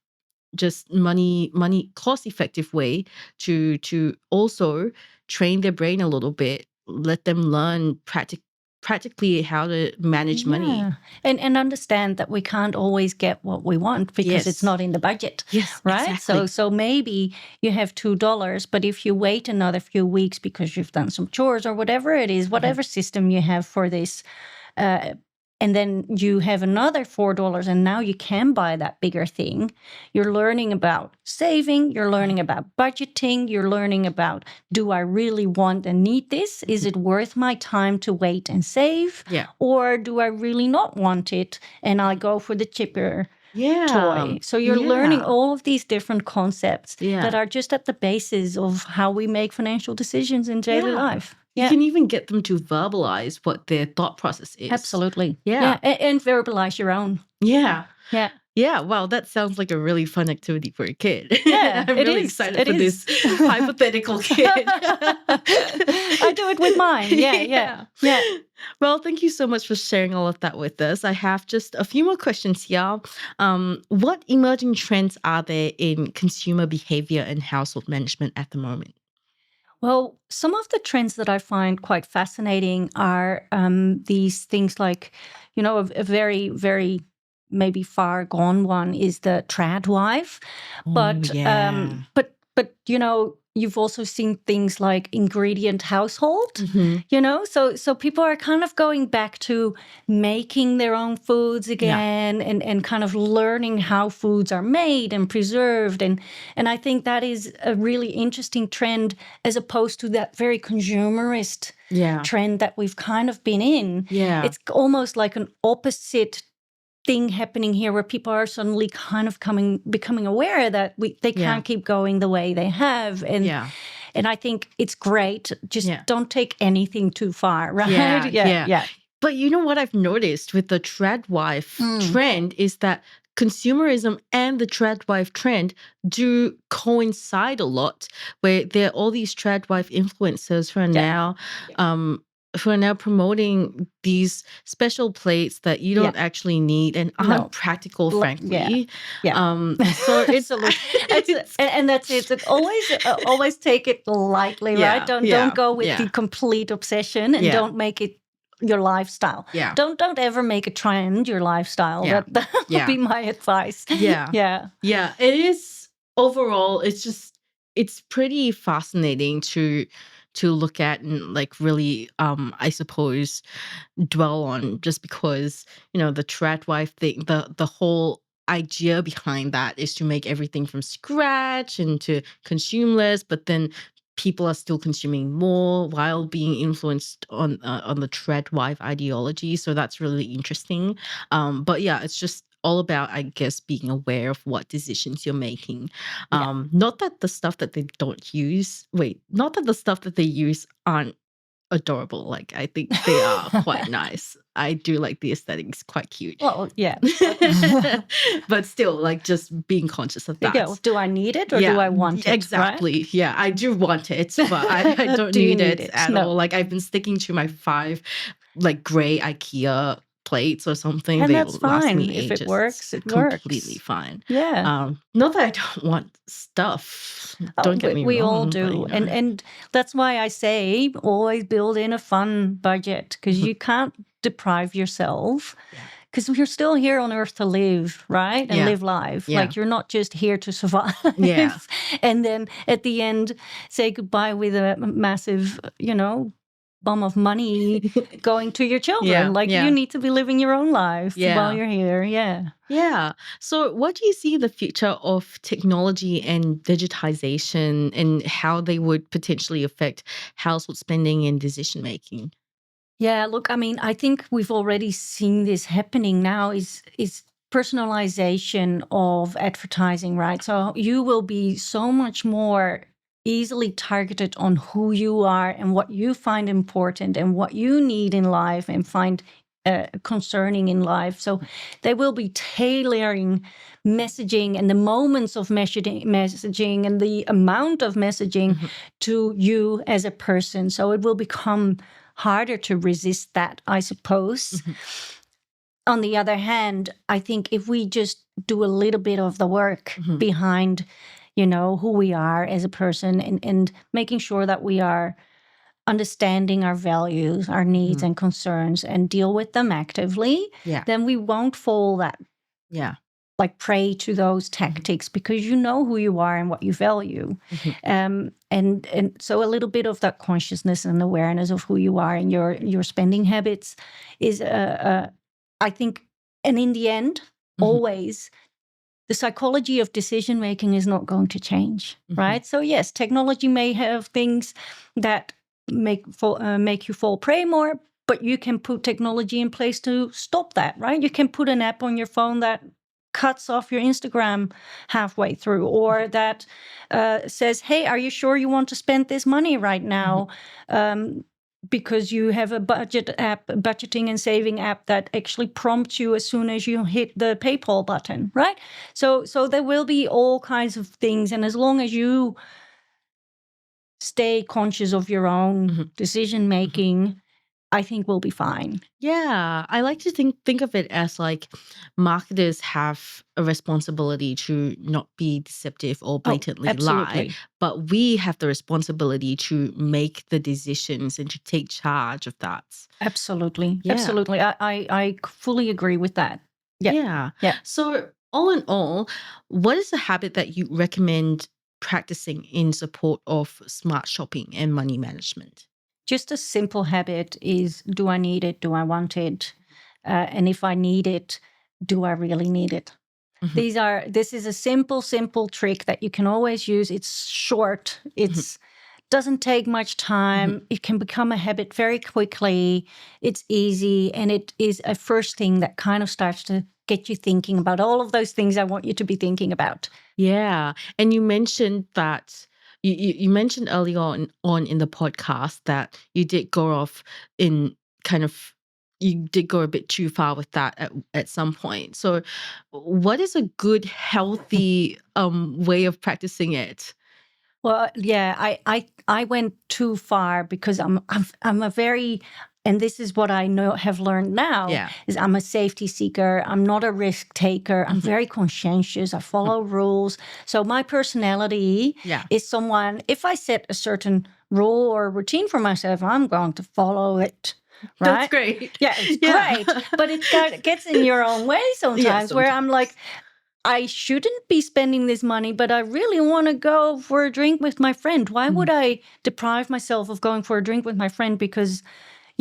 [SPEAKER 2] just money cost effective way to also train their brain a little bit, let them learn practically how to manage money.
[SPEAKER 3] And understand that we can't always get what we want because it's not in the budget.
[SPEAKER 2] Yes,
[SPEAKER 3] right?
[SPEAKER 2] exactly.
[SPEAKER 3] So maybe you have $2, but if you wait another few weeks because you've done some chores or whatever it is, whatever system you have for this, and then you have another $4 and now you can buy that bigger thing. You're learning about saving, you're learning about budgeting, you're learning about, do I really want and need this? Is it worth my time to wait and save?
[SPEAKER 2] Yeah.
[SPEAKER 3] Or do I really not want it and I go for the cheaper toy? So you're learning all of these different concepts that are just at the basis of how we make financial decisions in daily life.
[SPEAKER 2] You can even get them to verbalize what their thought process is.
[SPEAKER 3] Absolutely.
[SPEAKER 2] Yeah.
[SPEAKER 3] And verbalize your own.
[SPEAKER 2] Yeah.
[SPEAKER 3] Yeah.
[SPEAKER 2] Yeah, wow, that sounds like a really fun activity for a kid.
[SPEAKER 3] Yeah,
[SPEAKER 2] I'm really excited for this hypothetical kid.
[SPEAKER 3] I do it with mine. Yeah.
[SPEAKER 2] Well, thank you so much for sharing all of that with us. I have just a few more questions here. What emerging trends are there in consumer behavior and household management at the moment?
[SPEAKER 3] Well, some of the trends that I find quite fascinating are these things like, a very, very maybe far gone one is the trad wife. But you've also seen things like ingredient household, so people are kind of going back to making their own foods again and kind of learning how foods are made and preserved. And I think that is a really interesting trend as opposed to that very consumerist trend that we've kind of been in.
[SPEAKER 2] Yeah.
[SPEAKER 3] It's almost like an opposite thing happening here where people are suddenly kind of becoming aware that they can't keep going the way they have. And I think it's great. Just don't take anything too far, right?
[SPEAKER 2] Yeah. But you know what I've noticed with the trad wife trend is that consumerism and the trad wife trend do coincide a lot, where there are all these trad wife influencers who are now promoting these special plates that you don't actually need and aren't practical, frankly. So it's
[SPEAKER 3] and that's it. It's always take it lightly, right? Don't go with the complete obsession and don't make it your lifestyle. Don't ever make a trend your lifestyle. That would be my advice.
[SPEAKER 2] Yeah. It is overall. It's pretty fascinating to to look at and like really, I suppose, dwell on, just because, the trad wife thing, the whole idea behind that is to make everything from scratch and to consume less, but then people are still consuming more while being influenced on the trad wife ideology. So that's really interesting. But yeah, it's just all about, I guess, being aware of what decisions you're making. Not that the stuff that they don't use, not that the stuff that they use aren't adorable. Like, I think they are quite nice. I do like the aesthetics, quite cute.
[SPEAKER 3] Well, yeah.
[SPEAKER 2] But still, like, just being conscious of that.
[SPEAKER 3] Yeah, do I need it or do I want it?
[SPEAKER 2] Exactly.
[SPEAKER 3] Right?
[SPEAKER 2] Yeah, I do want it, but I don't
[SPEAKER 3] Do you
[SPEAKER 2] need
[SPEAKER 3] need
[SPEAKER 2] it
[SPEAKER 3] it?
[SPEAKER 2] at
[SPEAKER 3] No.
[SPEAKER 2] all. Like, I've been sticking to my 5 like gray IKEA plates or something.
[SPEAKER 3] And
[SPEAKER 2] They
[SPEAKER 3] that's
[SPEAKER 2] will last
[SPEAKER 3] fine.
[SPEAKER 2] me
[SPEAKER 3] If
[SPEAKER 2] ages.
[SPEAKER 3] it works, it
[SPEAKER 2] Completely
[SPEAKER 3] works.
[SPEAKER 2] fine.
[SPEAKER 3] Yeah.
[SPEAKER 2] Not that I don't want stuff. Don't get me
[SPEAKER 3] we
[SPEAKER 2] wrong.
[SPEAKER 3] all
[SPEAKER 2] but,
[SPEAKER 3] do. And that's why I say always build in a fun budget, because you can't deprive yourself, because we're still here on earth to live, right? And live life.
[SPEAKER 2] Yeah.
[SPEAKER 3] Like, you're not just here to survive.
[SPEAKER 2] Yeah.
[SPEAKER 3] And then at the end, say goodbye with a massive, bum of money going to your children. You need to be living your own life while you're here. Yeah.
[SPEAKER 2] Yeah. So what do you see the future of technology and digitization and how they would potentially affect household spending and decision making?
[SPEAKER 3] Yeah, look, I mean, I think we've already seen this happening now is personalization of advertising, right? So you will be so much more easily targeted on who you are and what you find important and what you need in life and find concerning in life. So they will be tailoring messaging and the moments of messaging and the amount of messaging to you as a person. So it will become harder to resist that, I suppose. On the other hand, I think if we just do a little bit of the work behind, who we are as a person and making sure that we are understanding our values, our needs and concerns and deal with them actively, then we won't fall that like prey to those tactics, because you know who you are and what you value. And so a little bit of that consciousness and awareness of who you are and your spending habits is, I think, and in the end, always, the psychology of decision making is not going to change, right? So yes, technology may have things that make you fall prey more, but you can put technology in place to stop that, right? You can put an app on your phone that cuts off your Instagram halfway through, or that says, hey, are you sure you want to spend this money right now? Because you have a budgeting and saving app that actually prompts you as soon as you hit the PayPal button, right? So there will be all kinds of things. And as long as you stay conscious of your own decision making, I think we'll be fine.
[SPEAKER 2] Yeah, I like to think of it as like marketers have a responsibility to not be deceptive or blatantly lie,
[SPEAKER 3] absolutely.
[SPEAKER 2] but we have the responsibility to make the decisions and to take charge of that.
[SPEAKER 3] Absolutely.
[SPEAKER 2] Yeah.
[SPEAKER 3] Absolutely. I fully agree with that. Yeah.
[SPEAKER 2] So all in all, what is a habit that you recommend practicing in support of smart shopping and money management?
[SPEAKER 3] Just a simple habit is, do I need it? Do I want it? And if I need it, do I really need it? This is a simple trick that you can always use. It's short. It's doesn't take much time. It can become a habit very quickly. It's easy. And it is a first thing that kind of starts to get you thinking about all of those things I want you to be thinking about.
[SPEAKER 2] Yeah. And you mentioned that you mentioned early on in the podcast that you did go off in you did go a bit too far with that at some point. So what is a good, healthy way of practicing it?
[SPEAKER 3] Well, yeah, I went too far because I'm a very, and this is what I have learned now, is I'm a safety seeker. I'm not a risk taker. I'm very conscientious. I follow rules. So my personality is someone, if I set a certain rule or routine for myself, I'm going to follow it. Right?
[SPEAKER 2] That's great.
[SPEAKER 3] Yeah, it's great. But it gets in your own way sometimes, where I'm like, I shouldn't be spending this money, but I really want to go for a drink with my friend. Why would I deprive myself of going for a drink with my friend because,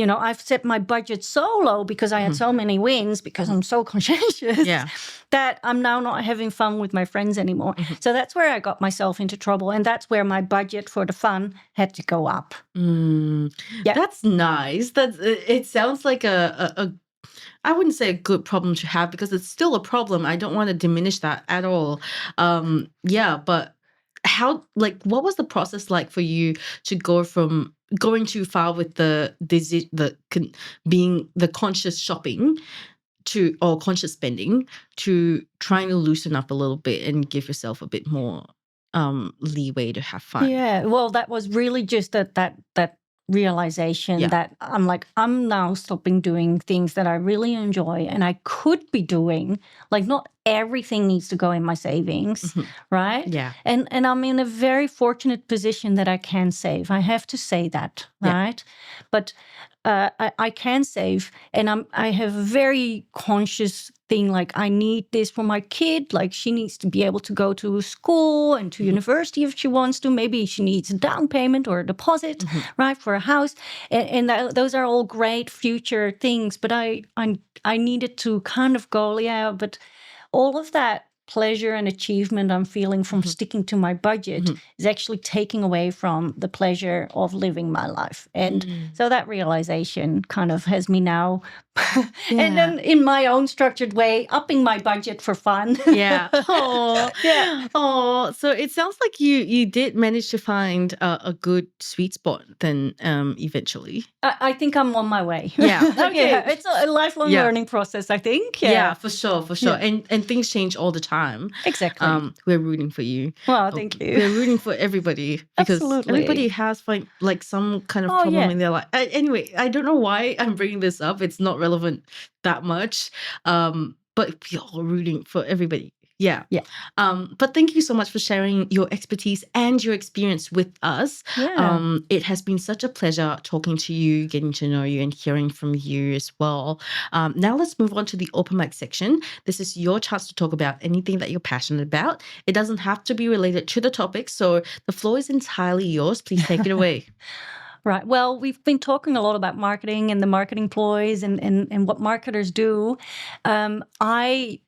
[SPEAKER 3] I've set my budget so low because I had so many wins, because I'm so conscientious that I'm now not having fun with my friends anymore. So that's where I got myself into trouble. And that's where my budget for the fun had to go up.
[SPEAKER 2] That's nice. It sounds like a I wouldn't say a good problem to have, because it's still a problem. I don't want to diminish that at all. But what was the process like for you to go from going too far with being the conscious shopping or conscious spending to trying to loosen up a little bit and give yourself a bit more leeway to have fun?
[SPEAKER 3] Yeah, well, that was really just that realization that I'm now stopping doing things that I really enjoy and I could be doing. Like, not everything needs to go in my savings, right?
[SPEAKER 2] Yeah.
[SPEAKER 3] And I'm in a very fortunate position that I can save. I have to say that, right? But I can save, and I have a very conscious thing, like I need this for my kid. Like, she needs to be able to go to school and to university if she wants to. Maybe she needs a down payment or a deposit, right, for a house. And those are all great future things. But I needed to kind of go, but all of that pleasure and achievement I'm feeling from sticking to my budget is actually taking away from the pleasure of living my life. And so that realization kind of has me now, and then in my own structured way, upping my budget for fun.
[SPEAKER 2] Oh, so it sounds like you did manage to find a good sweet spot then eventually.
[SPEAKER 3] I think I'm on my way.
[SPEAKER 2] Okay.
[SPEAKER 3] It's a lifelong learning process, I think.
[SPEAKER 2] Yeah, for sure. And things change all the time.
[SPEAKER 3] Exactly.
[SPEAKER 2] We're rooting for you.
[SPEAKER 3] Well, thank you.
[SPEAKER 2] We're rooting for everybody, because
[SPEAKER 3] Absolutely.
[SPEAKER 2] everybody has like some kind of problem in their life. Anyway, I don't know why I'm bringing this up. It's not relevant that much. But we're all rooting for everybody. Yeah. But thank you so much for sharing your expertise and your experience with us. It has been such a pleasure talking to you, getting to know you, and hearing from you as well. Now let's move on to the open mic section. This is your chance to talk about anything that you're passionate about. It doesn't have to be related to the topic, so the floor is entirely yours. Please take it away.
[SPEAKER 3] Right. Well, we've been talking a lot about marketing and the marketing ploys and what marketers do. I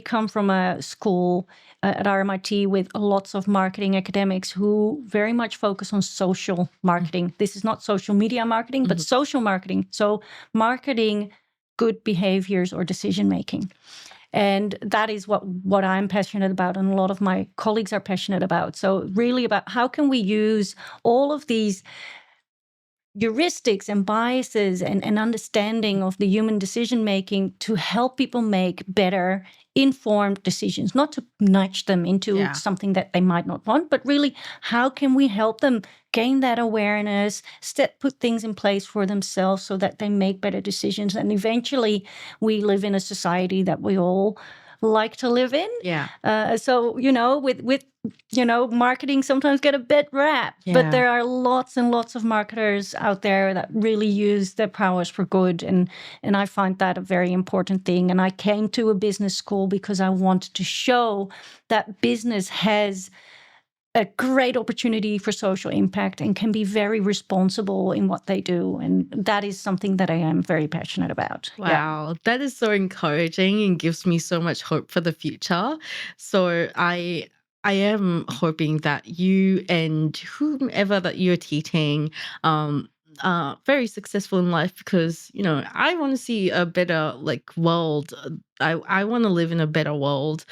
[SPEAKER 3] come from a school at RMIT with lots of marketing academics who very much focus on social marketing. This is not social media marketing, but social marketing. So marketing good behaviors or decision making. And that is what I'm passionate about, and a lot of my colleagues are passionate about. So really about how can we use all of these heuristics and biases and understanding of the human decision-making to help people make better informed decisions, not to nudge them into something that they might not want, but really how can we help them gain that awareness, put things in place for themselves so that they make better decisions. And eventually we live in a society that we all like to live in. So, with marketing sometimes get a bad rap, but there are lots and lots of marketers out there that really use their powers for good. And I find that a very important thing. And I came to a business school because I wanted to show that business has a great opportunity for social impact and can be very responsible in what they do. And that is something that I am very passionate about.
[SPEAKER 2] Wow, that is so encouraging and gives me so much hope for the future. So I am hoping that you and whomever that you're teaching are very successful in life, because I want to see a better world. I want to live in a better world.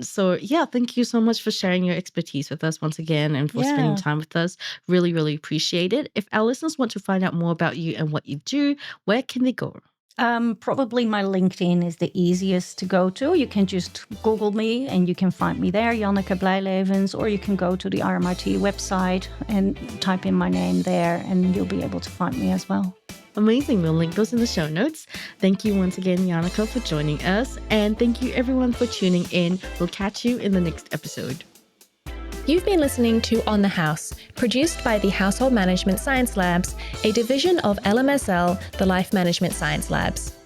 [SPEAKER 2] So thank you so much for sharing your expertise with us once again and for spending time with us. Really, really appreciate it. If our listeners want to find out more about you and what you do, where can they go?
[SPEAKER 3] Probably my LinkedIn is the easiest to go to. You can just Google me and you can find me there, Janneke Blijlevens, or you can go to the RMIT website and type in my name there and you'll be able to find me as well.
[SPEAKER 2] Amazing. We'll link those in the show notes. Thank you once again, Janneke, for joining us. And thank you everyone for tuning in. We'll catch you in the next episode.
[SPEAKER 1] You've been listening to On the House, produced by the Household Management Science Labs, a division of LMSL, the Life Management Science Labs.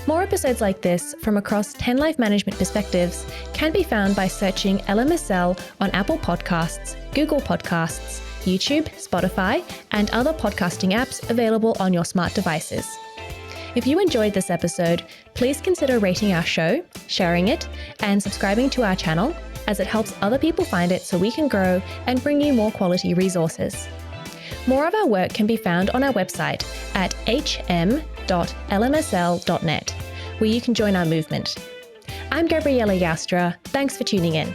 [SPEAKER 1] More episodes like this from across 10 life management perspectives can be found by searching LMSL on Apple Podcasts, Google Podcasts, YouTube, Spotify, and other podcasting apps available on your smart devices. If you enjoyed this episode, please consider rating our show, sharing it, and subscribing to our channel, as it helps other people find it so we can grow and bring you more quality resources. More of our work can be found on our website at hm.lmsl.net, where you can join our movement. I'm Gabriella Yastra. Thanks for tuning in.